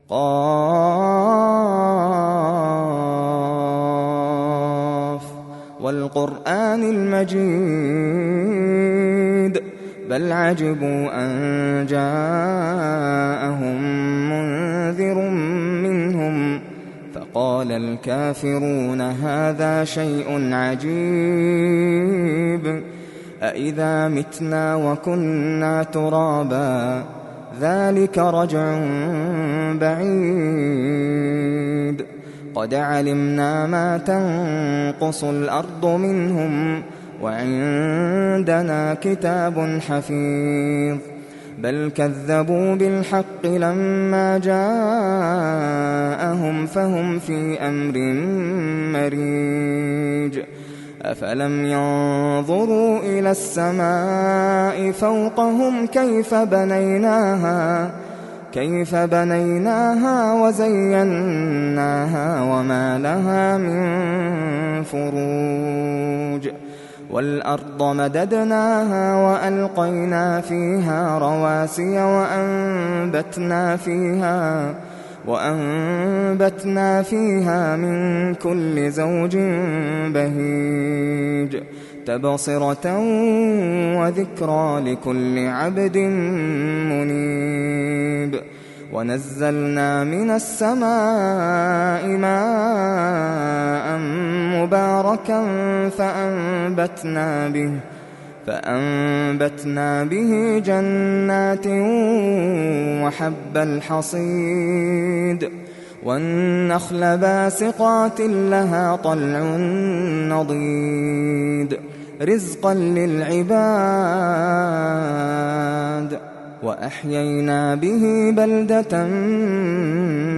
قاف والقرآن المجيد بل عجبوا أن جاءهم منذر منهم فقال الكافرون هذا شيء عجيب أإذا متنا وكنا ترابا ذلك رجع بعيد قد علمنا ما تنقص الأرض منهم وعندنا كتاب حفيظ بل كذبوا بالحق لما جاءهم فهم في أمر مريج أفلم ينظروا إلى السماء فوقهم كيف بنيناها وزيناها وما لها من فروج والأرض مددناها وألقينا فيها رواسي وأنبتنا فيها من كل زوج بهيج تبصرة وذكرى لكل عبد منيب ونزلنا من السماء ماء مباركا فأنبتنا به جنات وحب الحصيد والنخل باسقات لها طلع نضيد رزقا للعباد وأحيينا به بلدة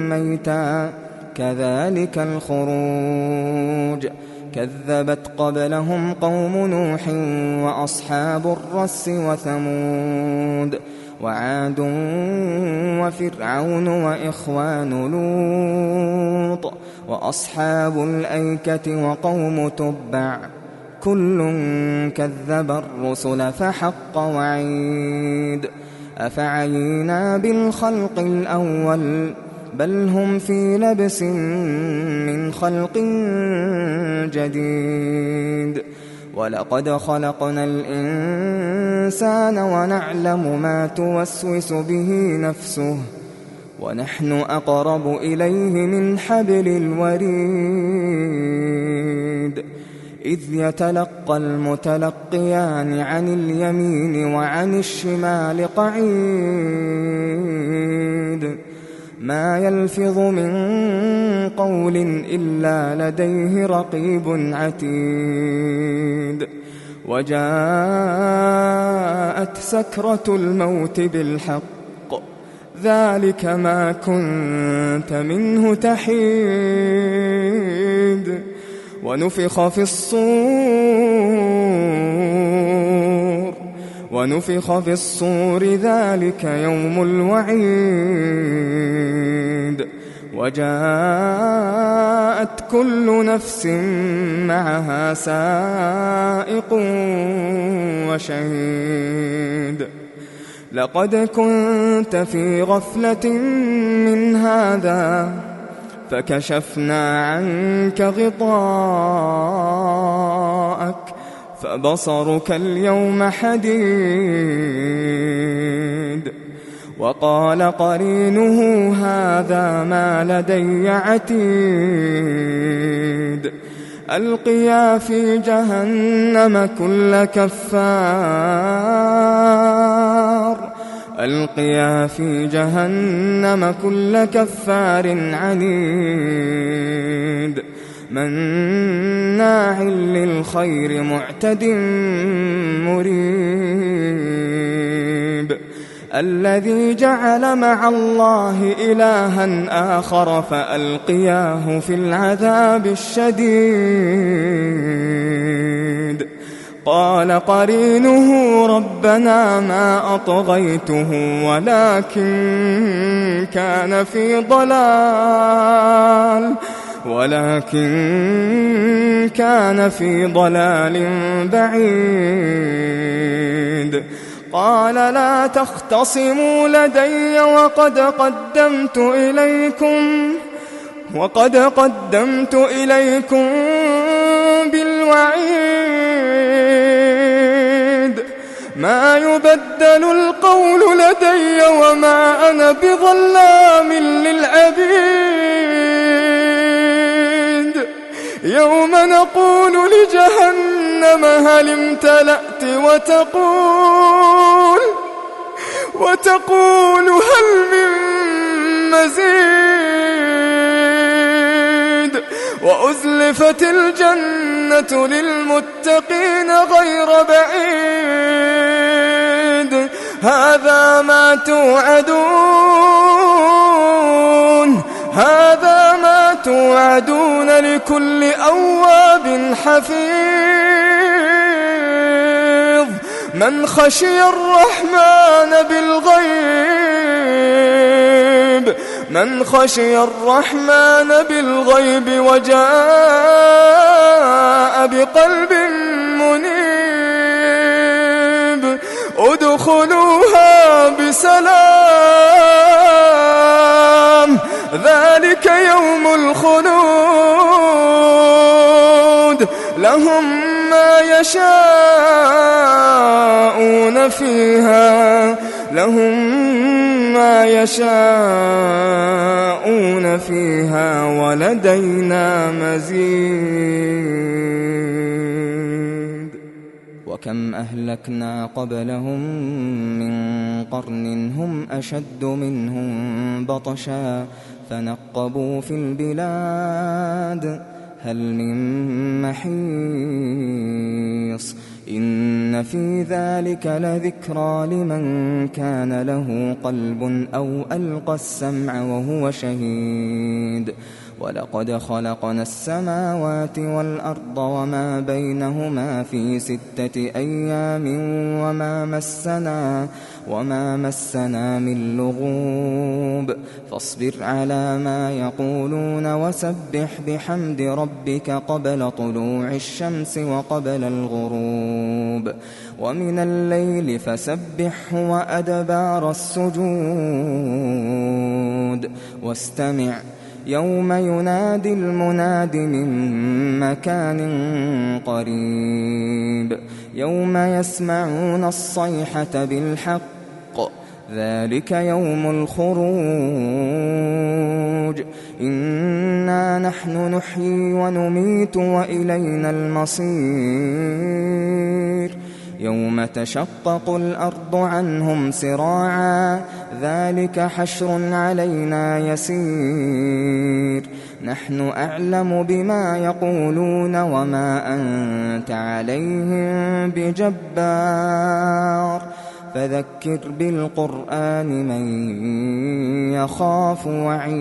ميتا كذلك الخروج كذبت قبلهم قوم نوح وأصحاب الرس وثمود وعاد وفرعون وإخوان لوط وأصحاب الأيكة وقوم تبع كل كذب الرسل فحق وعيد أفعينا بالخلق الأول بل هم في لبس من خلق جديد ولقد خلقنا الإنسان ونعلم ما توسوس به نفسه ونحن أقرب إليه من حبل الوريد إذ يتلقى المتلقيان عن اليمين وعن الشمال قعيد ما يلفظ من قول إلا لديه رقيب عتيد وجاءت سكرة الموت بالحق ذلك ما كنت منه تحيد ونفخ في الصور ذلك يوم الوعيد وجاءت كل نفس معها سائق وشهيد لقد كنت في غفلة من هذا فكشفنا عنك غطاءك فبصرك اليوم حديد وقال قرينه هذا ما لدي عتيد ألقيا في جهنم كل كفار عنيد مناع للخير معتد مريب الذي جعل مع الله إلها آخر فألقياه في العذاب الشديد قال قرينه ربنا ما أطغيته ولكن كان في ضلال بعيد قال لا تختصموا لدي وقد قدمت إليكم بالوعيد ما يبدل القول لدي وما أنا بظلام للعبيد يوم نقول لجهنم هل امتلأت وتقول هل من مزيد وأزلفت الجنة للمتقين غير بعيد هذا ما توعدون لكل أواب حفيظ من خشي الرحمن بالغيب وجاء بقلب منيب ادخلوها بسلام ذلك يوم الخلود لهم ما يشاءون فيها ولدينا مزيد وكم أهلكنا قبلهم من قرن هم أشد منهم بطشا فنقبوا في البلاد هل من محيص إن في ذلك لذكرى لمن كان له قلب أو ألقى السمع وهو شهيد ولقد خلقنا السماوات والأرض وما بينهما في 6 أيام وما مسنا من لغوب فاصبر على ما يقولون وسبح بحمد ربك قبل طلوع الشمس وقبل الغروب ومن الليل فسبحه وأدبار السجود واستمع يوم ينادي المناد من مكان قريب يوم يسمعون الصيحة بالحق ذلك يوم الخروج إنا نحن نحيي ونميت وإلينا المصير يوم تشقق الأرض عنهم سراعا ذلك حشر علينا يسير نحن أعلم بما يقولون وما أنت عليهم بجبار فذكر بالقرآن من يخاف وعيد